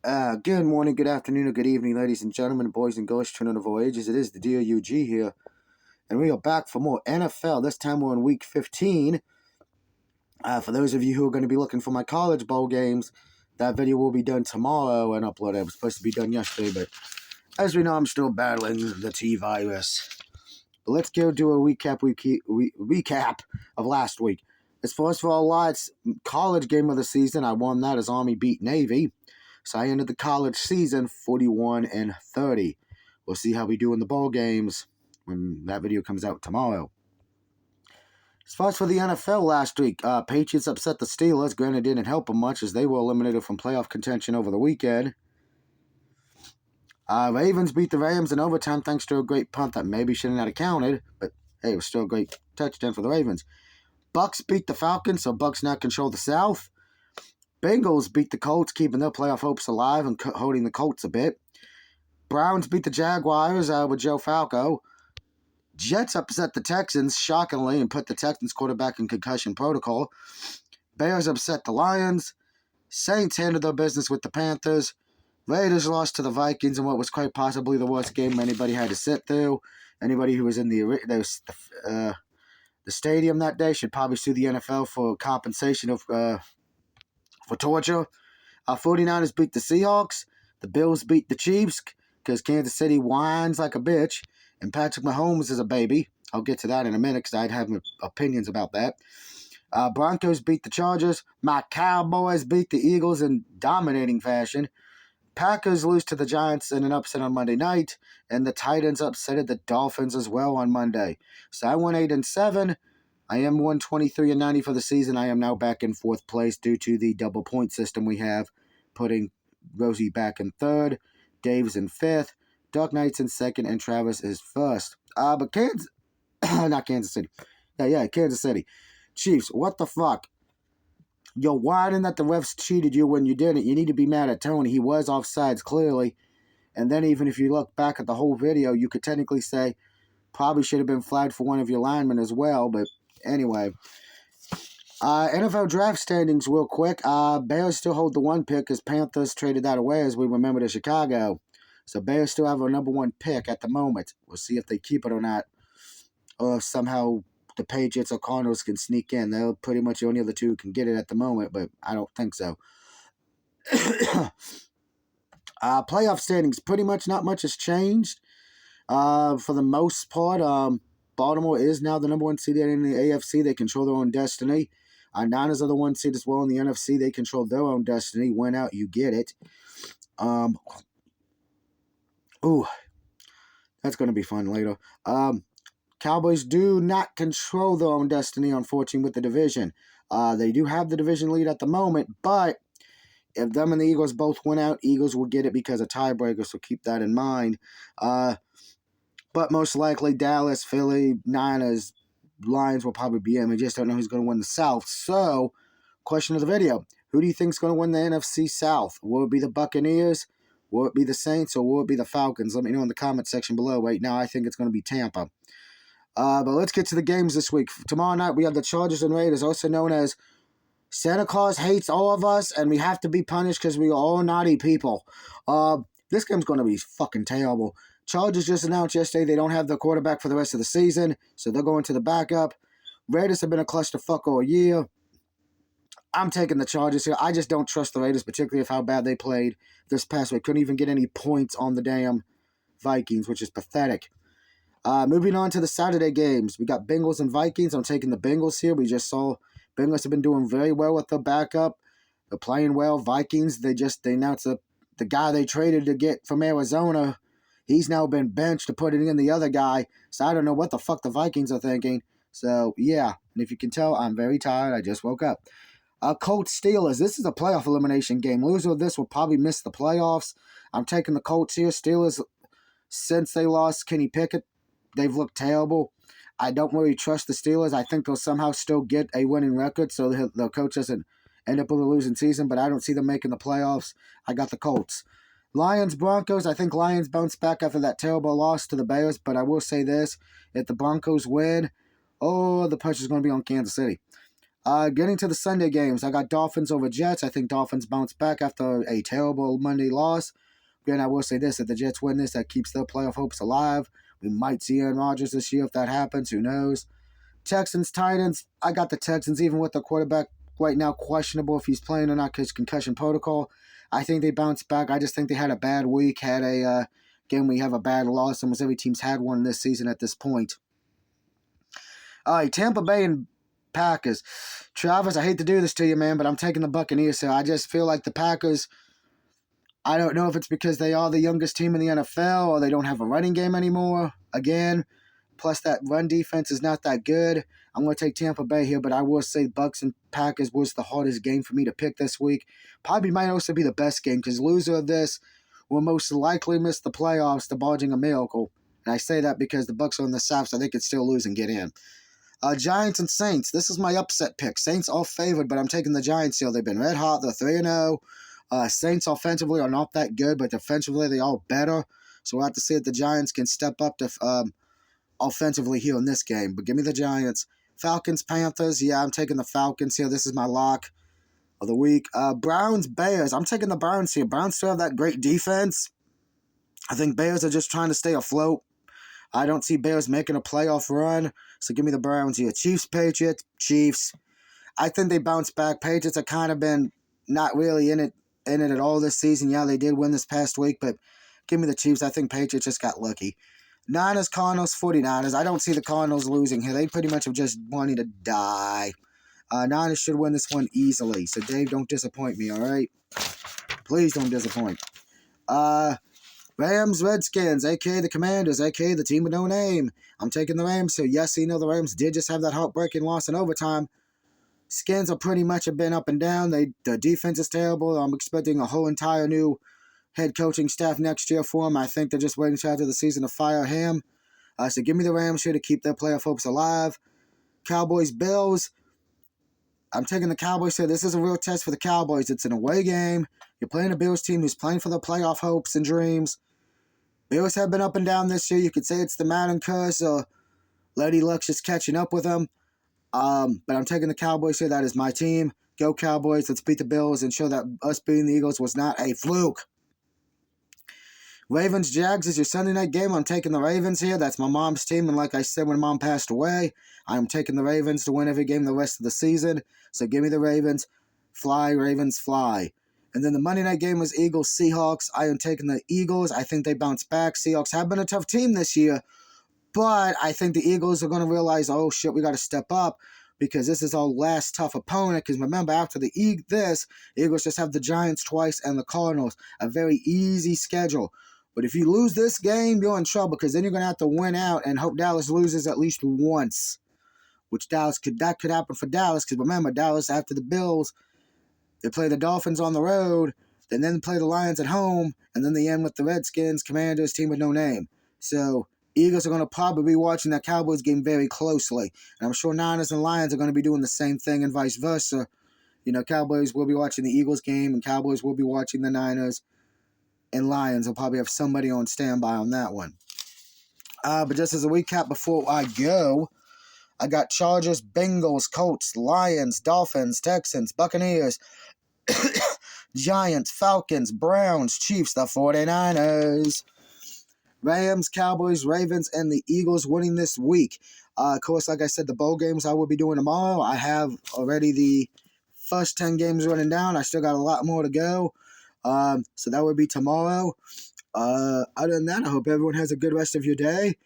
Good morning, good afternoon, or good evening, ladies and gentlemen, boys and girls, children of all ages. It is the DOUG here, and we are back for more NFL. This time we're in week 15. For those of you who are going to be looking for my college bowl games, that video will be done tomorrow and uploaded. It was supposed to be done yesterday, but as we know, I'm still battling the T virus. But let's go do a recap of last week. As far as for our last college game of the season, I won that as Army beat Navy. So I ended the college season 41-30. We'll see how we do in the bowl games when that video comes out tomorrow. As far as for the NFL last week, Patriots upset the Steelers. Granted, didn't help them much as they were eliminated from playoff contention over the weekend. Ravens beat the Rams in overtime thanks to a great punt that maybe shouldn't have counted, but hey, it was still a great touchdown for the Ravens. Bucks beat the Falcons, so Bucks now control the South. Bengals beat the Colts, keeping their playoff hopes alive and holding the Colts a bit. Browns beat the Jaguars with Joe Falco. Jets upset the Texans, shockingly, and put the Texans quarterback in concussion protocol. Bears upset the Lions. Saints handled their business with the Panthers. Raiders lost to the Vikings in what was quite possibly the worst game anybody had to sit through. Anybody who was in the stadium that day should probably sue the NFL for compensation for torture. 49ers beat the Seahawks. The Bills beat the Chiefs because Kansas City whines like a bitch. And Patrick Mahomes is a baby. I'll get to that in a minute because I'd have opinions about that. Broncos beat the Chargers. My Cowboys beat the Eagles in dominating fashion. Packers lose to the Giants in an upset on Monday night. And the Titans upsetted the Dolphins as well on Monday. So I won 8-7. I am 123-90 for the season. I am now back in fourth place due to the double point system we have, putting Rosie back in third, Dave's in fifth, Dark Knight's in second, and Travis is first. But Kansas, not Kansas City. Yeah, Kansas City. Chiefs, what the fuck? You're whining that the refs cheated you when you didn't. You need to be mad at Tony. He was offsides, clearly. And then even if you look back at the whole video, you could technically say probably should have been flagged for one of your linemen as well, but anyway, NFL draft standings real quick. Bears still hold the one pick because Panthers traded that away, as we remember, to Chicago. So Bears still have a number one pick at the moment. We'll see if they keep it or not, or if somehow the Patriots or Cardinals can sneak in. They're pretty much the only other two who can get it at the moment, but I don't think so. Playoff standings, pretty much not much has changed. For the most part, Baltimore is now the number one seed in the AFC. They control their own destiny. Niners are the one seed as well in the NFC. They control their own destiny. Win out, you get it. That's going to be fun later. Cowboys do not control their own destiny, unfortunately, with the division. They do have the division lead at the moment, but if them and the Eagles both win out, Eagles will get it because of tiebreakers, so keep that in mind. But most likely Dallas, Philly, Niners, Lions will probably be in. We just don't know who's going to win the South. So, question of the video. Who do you think is going to win the NFC South? Will it be the Buccaneers? Will it be the Saints? Or will it be the Falcons? Let me know in the comment section below. Right now, I think it's going to be Tampa. But let's get to the games this week. Tomorrow night, we have the Chargers and Raiders, also known as Santa Claus hates all of us, and we have to be punished because we are all naughty people. This game's going to be fucking terrible. Chargers just announced yesterday they don't have their quarterback for the rest of the season, so they're going to the backup. Raiders have been a clusterfuck all year. I'm taking the Chargers here. I just don't trust the Raiders, particularly of how bad they played this past week. Couldn't even get any points on the damn Vikings, which is pathetic. Moving on to the Saturday games. We got Bengals and Vikings. I'm taking the Bengals here. We just saw Bengals have been doing very well with their backup. They're playing well. Vikings, they announced the guy they traded to get from Arizona. He's now been benched to put it in the other guy. So I don't know what the fuck the Vikings are thinking. So, yeah. And if you can tell, I'm very tired. I just woke up. Colts Steelers. This is a playoff elimination game. Loser of this will probably miss the playoffs. I'm taking the Colts here. Steelers, since they lost Kenny Pickett, they've looked terrible. I don't really trust the Steelers. I think they'll somehow still get a winning record so the coach doesn't end up with a losing season, but I don't see them making the playoffs. I got the Colts. Lions, Broncos. I think Lions bounce back after that terrible loss to the Bears, but I will say this. If the Broncos win, the pressure's going to be on Kansas City. Getting to the Sunday games, I got Dolphins over Jets. I think Dolphins bounce back after a terrible Monday loss. Again, I will say this: if the Jets win this, that keeps their playoff hopes alive. We might see Aaron Rodgers this year if that happens. Who knows? Texans, Titans. I got the Texans, even with the quarterback right now questionable if he's playing or not because concussion protocol. I think they bounce back. I just think they had a bad week. Had a game we have a bad loss. Almost every team's had one this season at this point. All right, Tampa Bay and Packers. Travis, I hate to do this to you, man, but I'm taking the Buccaneers. So I just feel like the Packers. I don't know if it's because they are the youngest team in the NFL or they don't have a running game anymore. Again, plus that run defense is not that good. I'm going to take Tampa Bay here, but I will say Bucs and Packers was the hardest game for me to pick this week. Probably might also be the best game because loser of this will most likely miss the playoffs, the barging a miracle. And I say that because the Bucs are in the South, so they could still lose and get in. Giants and Saints. This is my upset pick. Saints are favored, but I'm taking the Giants here. They've been red hot. They're 3-0. Saints offensively are not that good, but defensively they are better. So we'll have to see if the Giants can step up to offensively here in this game. But give me the Giants. Falcons, Panthers. Yeah, I'm taking the Falcons here. This is my lock of the week. Browns, Bears. I'm taking the Browns here. Browns still have that great defense. I think Bears are just trying to stay afloat. I don't see Bears making a playoff run. So give me the Browns here. Chiefs, Patriots, Chiefs. I think they bounce back. Patriots have kind of been not really in it at all this season. Yeah, they did win this past week, but give me the Chiefs. I think Patriots just got lucky. Niners, Cardinals, 49ers. I don't see the Cardinals losing here. They pretty much have just wanted to die. Niners should win this one easily. So, Dave, don't disappoint me, all right? Please don't disappoint. Rams, Redskins, a.k.a. the Commanders, a.k.a. the team with no name. I'm taking the Rams. So, yes, you know the Rams did just have that heartbreaking loss in overtime. Skins are pretty much have been up and down. The defense is terrible. I'm expecting a whole entire new head coaching staff next year for him. I think they're just waiting until after the season to fire him. So give me the Rams here to keep their playoff hopes alive. Cowboys, Bills. I'm taking the Cowboys here. This is a real test for the Cowboys. It's an away game. You're playing a Bills team who's playing for their playoff hopes and dreams. Bills have been up and down this year. You could say it's the Madden curse or Lady Luck's just catching up with them. But I'm taking the Cowboys here. That is my team. Go Cowboys. Let's beat the Bills and show that us beating the Eagles was not a fluke. Ravens, Jags is your Sunday night game. I'm taking the Ravens here. That's my mom's team. And like I said when Mom passed away, I'm taking the Ravens to win every game the rest of the season. So give me the Ravens. Fly, Ravens, fly. And then the Monday night game was Eagles, Seahawks. I am taking the Eagles. I think they bounce back. Seahawks have been a tough team this year. But I think the Eagles are going to realize, oh, shit, we got to step up because this is our last tough opponent. Because remember, after the Eagles just have the Giants twice and the Cardinals. A very easy schedule. But if you lose this game, you're in trouble because then you're going to have to win out and hope Dallas loses at least once, which that could happen for Dallas because remember, Dallas, after the Bills, they play the Dolphins on the road, then play the Lions at home, and then they end with the Redskins, Commanders, team with no name. So Eagles are going to probably be watching that Cowboys game very closely. And I'm sure Niners and Lions are going to be doing the same thing and vice versa. You know, Cowboys will be watching the Eagles game, and Cowboys will be watching the Niners. And Lions will probably have somebody on standby on that one. But just as a recap before I go, I got Chargers, Bengals, Colts, Lions, Dolphins, Texans, Buccaneers, Giants, Falcons, Browns, Chiefs, the 49ers, Rams, Cowboys, Ravens, and the Eagles winning this week. Of course, like I said, the bowl games I will be doing tomorrow. I have already the first 10 games running down. I still got a lot more to go. So that would be tomorrow. Other than that, I hope everyone has a good rest of your day.